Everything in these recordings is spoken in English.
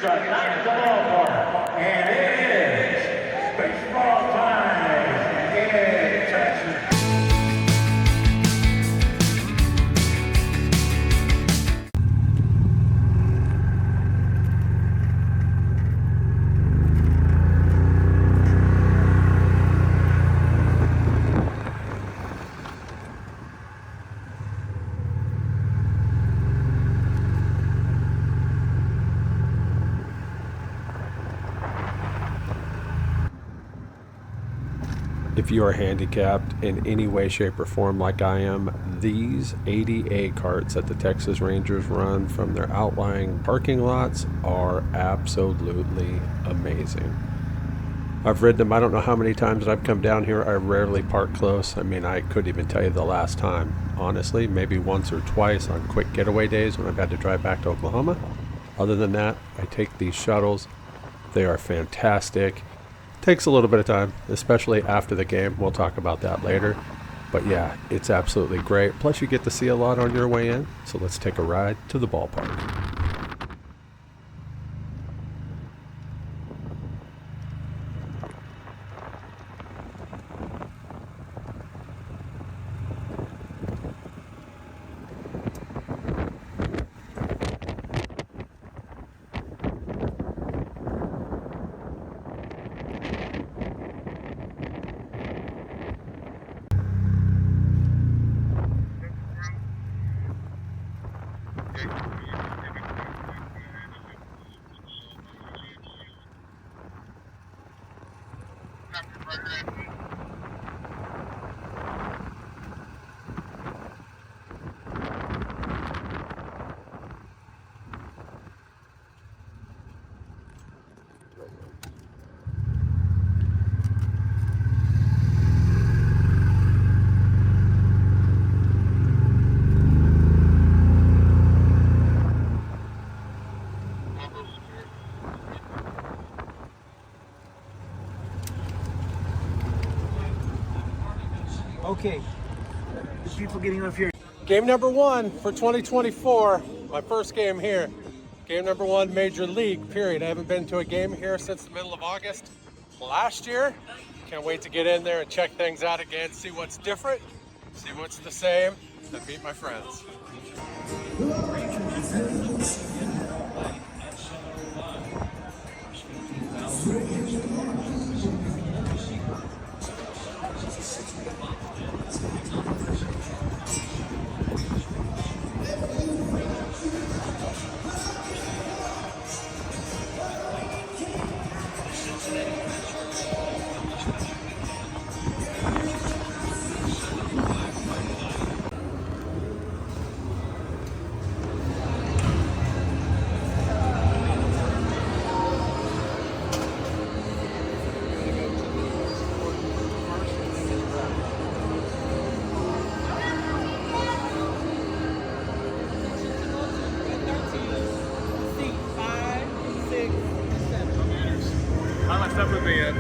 Nice ballpark, and it is baseball time in Texas. If you are handicapped in any way, shape, or form like I am, these ADA carts that the Texas Rangers run from their outlying parking lots are absolutely amazing. I've ridden them, I don't know how many times that I've come down here. I rarely park close. I mean, I couldn't even tell you the last time. Honestly, maybe once or twice on quick getaway days when I've had to drive back to Oklahoma. Other than that, I take these shuttles. They are fantastic. Takes a little bit of time, especially after the game. We'll talk about that later. But yeah, it's absolutely great. Plus you get to see a lot on your way in. So let's take a ride to the ballpark. Okay, the people getting off here. Game number 1 for 2024. My first game here. Game number 1, Major League, period. I haven't been to a game here since the middle of August last year. Can't wait to get in there and check things out again, see what's different, see what's the same, and meet my friends. How much stuff would be in?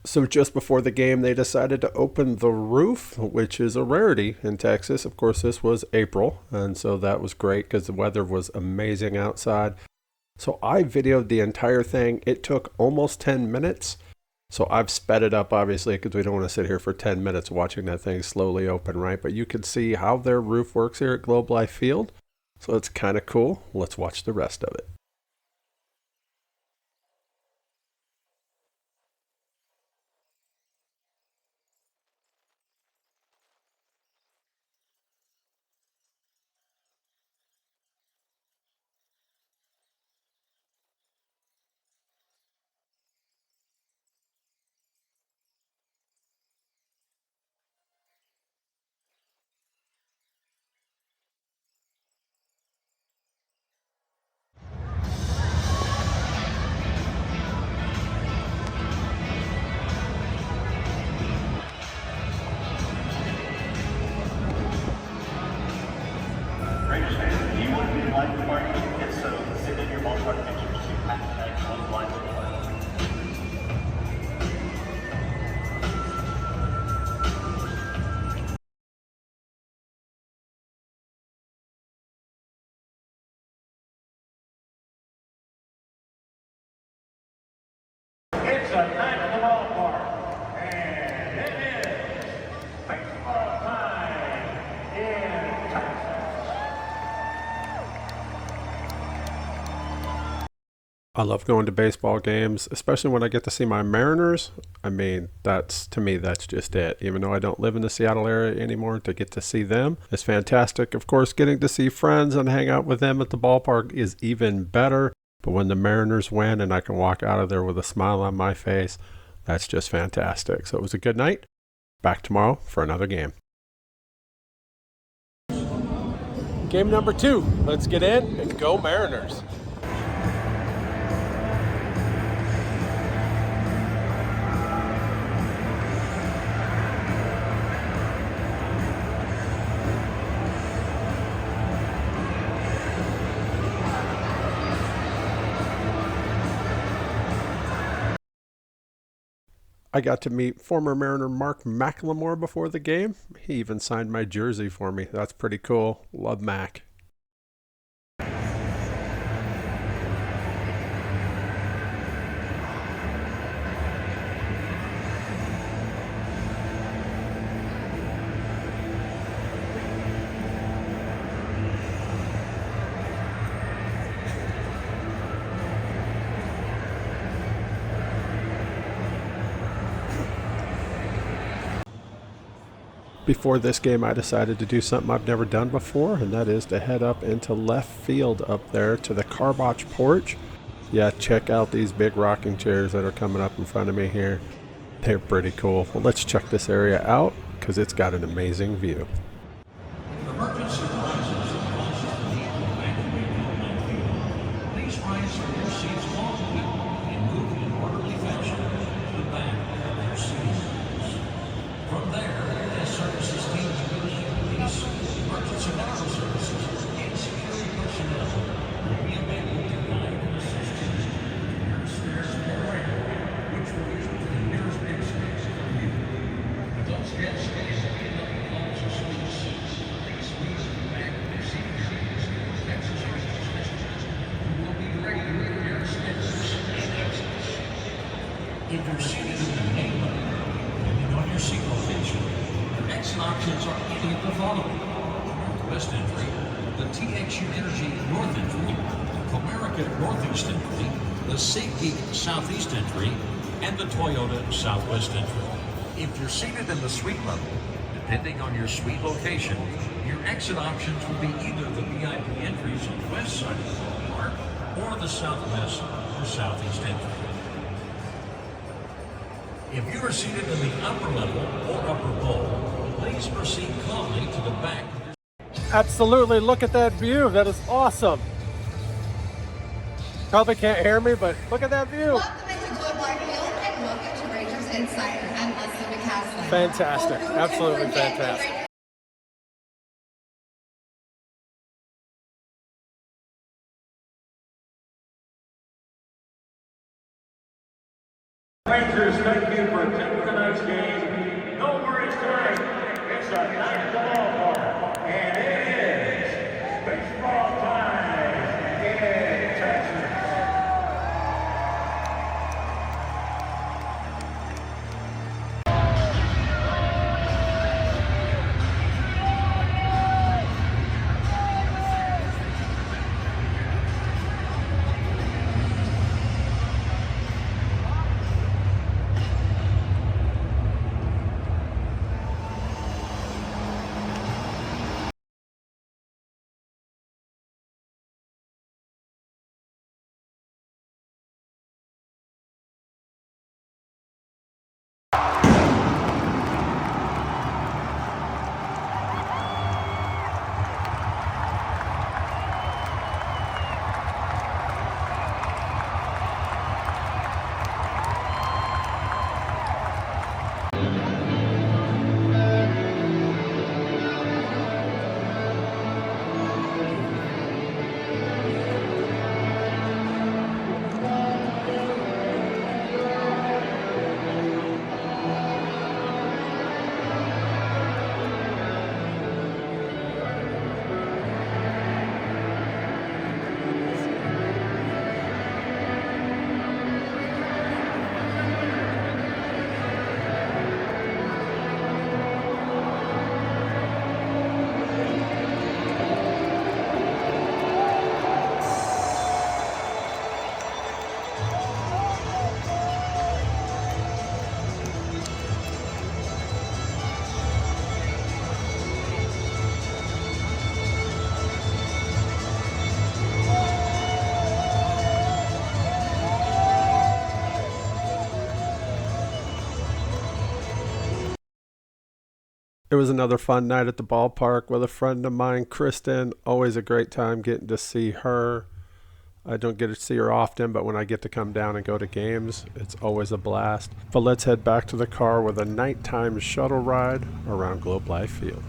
So just before the game, they decided to open the roof, which is a rarity in Texas. Of course, this was April, and so that was great because the weather was amazing outside. So I videoed the entire thing. It took almost 10 minutes. So I've sped it up, obviously, because we don't want to sit here for 10 minutes watching that thing slowly open, right? But you can see how their roof works here at Globe Life Field. So it's kind of cool. Let's watch the rest of it. Raiders fans, do you want to be the live party? If so, send in your ballpark pictures to #1live. It's a night at the ballpark, and it is baseball time in Texas. I love going to baseball games, especially when I get to see my Mariners. I mean, to me, that's just it. Even though I don't live in the Seattle area anymore, to get to see them is fantastic. Of course, getting to see friends and hang out with them at the ballpark is even better. But when the Mariners win and I can walk out of there with a smile on my face, that's just fantastic. So it was a good night. Back tomorrow for another game. Game number 2. Let's get in and go Mariners. I got to meet former Mariner Mark McLemore before the game. He even signed my jersey for me. That's pretty cool. Love Mac. Before this game, I decided to do something I've never done before, and that is to head up into left field up there to the Carbotch porch. Yeah, check out these big rocking chairs that are coming up in front of me here. They're pretty cool. Well, let's check this area out because it's got an amazing view. Emergency rises and launches the vehicle back to the field. Please rise from your seats lawfully and move in an orderly fashion to the back of your seats. From there, as services team police, emergency medical services, and security personnel will be available to guide and assist you. There are stairs to the right, which will lead you to the nearest exit for you. Adults can stay in the halls or suites. Please squeeze in the back of your seat series. Texas Rangers who will be ready to make their steps and exits. If you're seated in the main lane, depending on your seat location, your exit options are any of the following: Northwest entry, the TXU Energy North entry, the Comerica Northeast entry, the SafeGeek Southeast entry, and the Toyota Southwest entry. If you're seated in the suite level, depending on your suite location, your exit options will be either the VIP entries on the west side of the ballpark or the southwest or southeast entry. If you are seated in the upper level or upper bowl, please proceed calmly to the back. Absolutely, look at that view. That is awesome. Probably can't hear me, but look at that view. Welcome into Globe Life Field and welcome to Rangers Insider. I'm Leslie McCaslin. Fantastic. Well, who can Absolutely forget the fantastic. Rangers, thank you for attending tonight's game. No worries tonight. It's a nice ballpark, and it is baseball time in Texas. It was another fun night at the ballpark with a friend of mine, Kristen. Always a great time getting to see her. I don't get to see her often, but when I get to come down and go to games, it's always a blast. But let's head back to the car with a nighttime shuttle ride around Globe Life Field.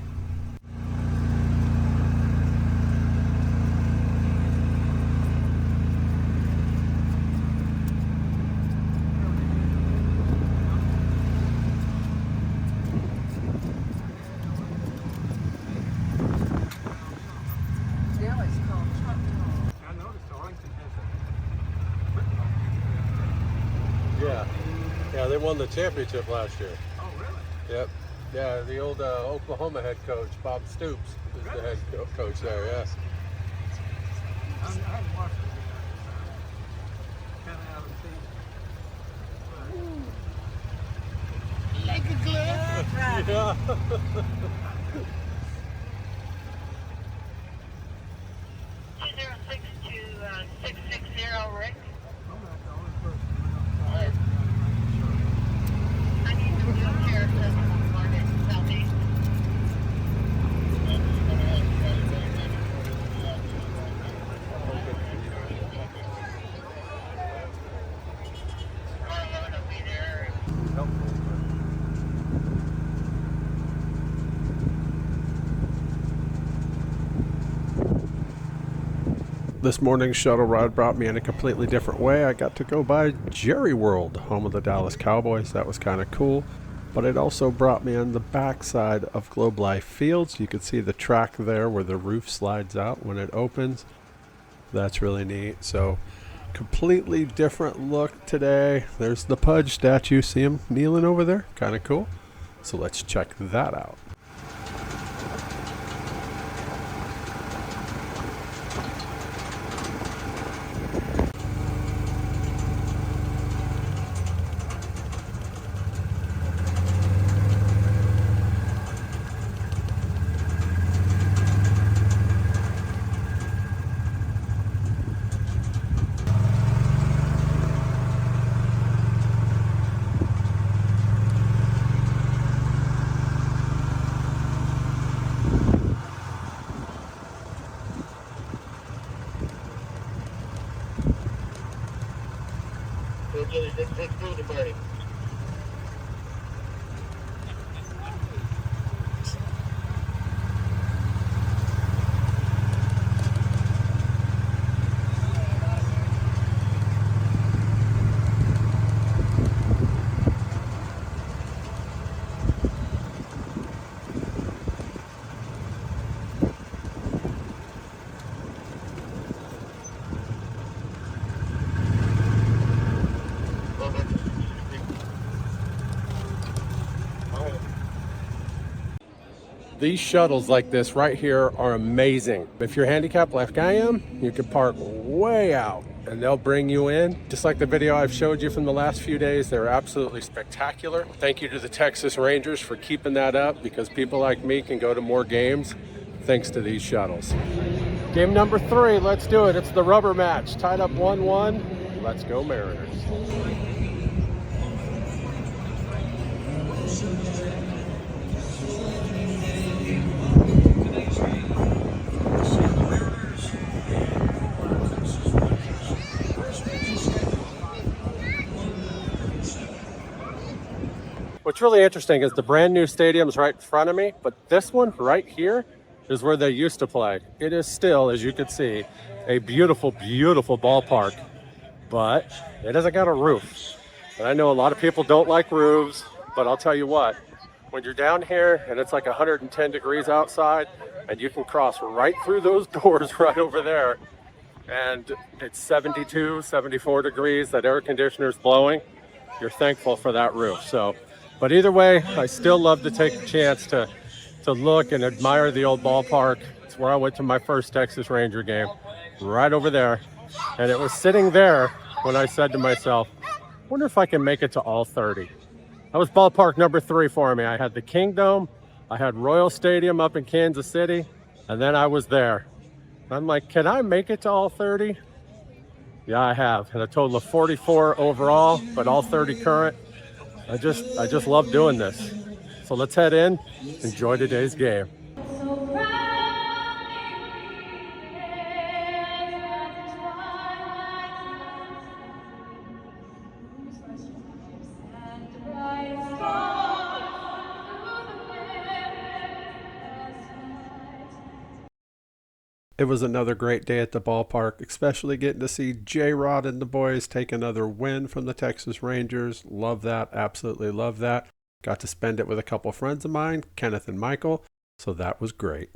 Yeah, they won the championship last year. Oh, really? Yep. Yeah, the old Oklahoma head coach, Bob Stoops, is the head coach there, yes. I haven't watched it yet. Kind of haven't seen it. Like a glove. Yeah. 206 to 660, Rick. I'm not the only person. I need the wheelchair system for this southeast. Carload will be there. This morning's shuttle ride brought me in a completely different way. I got to go by Jerry World, home of the Dallas Cowboys. That was kind of cool. But it also brought me on the backside of Globe Life Fields. You can see the track there where the roof slides out when it opens. That's really neat. So completely different look today. There's the Pudge statue. See him kneeling over there? Kind of cool. So let's check that out. These shuttles like this right here are amazing. If you're handicapped like I am, you can park way out and they'll bring you in. Just like the video I've showed you from the last few days, they're absolutely spectacular. Thank you to the Texas Rangers for keeping that up, because people like me can go to more games thanks to these shuttles. Game number 3, let's do it. It's the rubber match, tied up 1-1. Let's go Mariners. What's really interesting is the brand new stadium's right in front of me, but this one right here is where they used to play. It is still, as you can see, a beautiful, beautiful ballpark, but it hasn't got a roof. And I know a lot of people don't like roofs, but I'll tell you what, when you're down here and it's like 110 degrees outside and you can cross right through those doors right over there, and it's 72, 74 degrees, that air conditioner's blowing, you're thankful for that roof. So, but either way, I still love to take the chance to look and admire the old ballpark. It's where I went to my first Texas Ranger game, right over there. And it was sitting there when I said to myself, wonder if I can make it to all 30. That was ballpark number 3 for me. I had the Kingdom, I had Royal Stadium up in Kansas City, and then I was there. I'm like, can I make it to all 30? Yeah, I have. And a total of 44 overall, but all 30 current. I just love doing this. So let's head in, enjoy today's game. It was another great day at the ballpark, especially getting to see J-Rod and the boys take another win from the Texas Rangers. Love that. Absolutely love that. Got to spend it with a couple friends of mine, Kenneth and Michael, so that was great.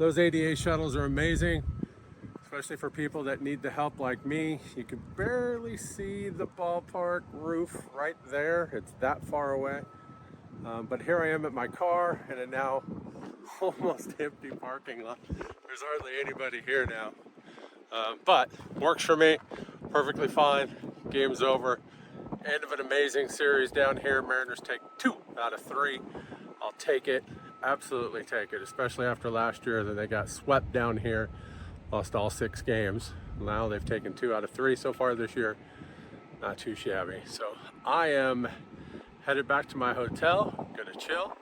Those ADA shuttles are amazing, especially for people that need the help like me. You can barely see the ballpark roof right there. It's that far away. But here I am at my car in a now almost empty parking lot. There's hardly anybody here now. But works for me, perfectly fine. Game's over. End of an amazing series down here. Mariners take 2 out of 3. I'll take it, absolutely take it, especially after last year that they got swept down here, lost all 6 games. Now they've taken 2 out of 3 so far this year. Not too shabby. So I am headed back to my hotel, gonna chill,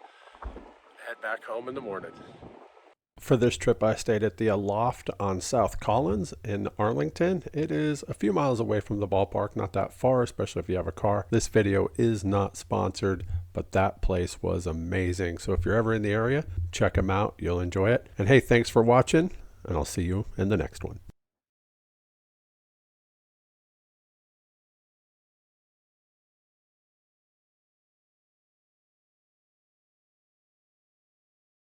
head back home in the morning. For this trip, I stayed at the Loft on South Collins in Arlington. It is a few miles away from the ballpark, not that far, especially if you have a car. This video is not sponsored, but that place was amazing. So if you're ever in the area, check them out. You'll enjoy it. And hey, thanks for watching, and I'll see you in the next one.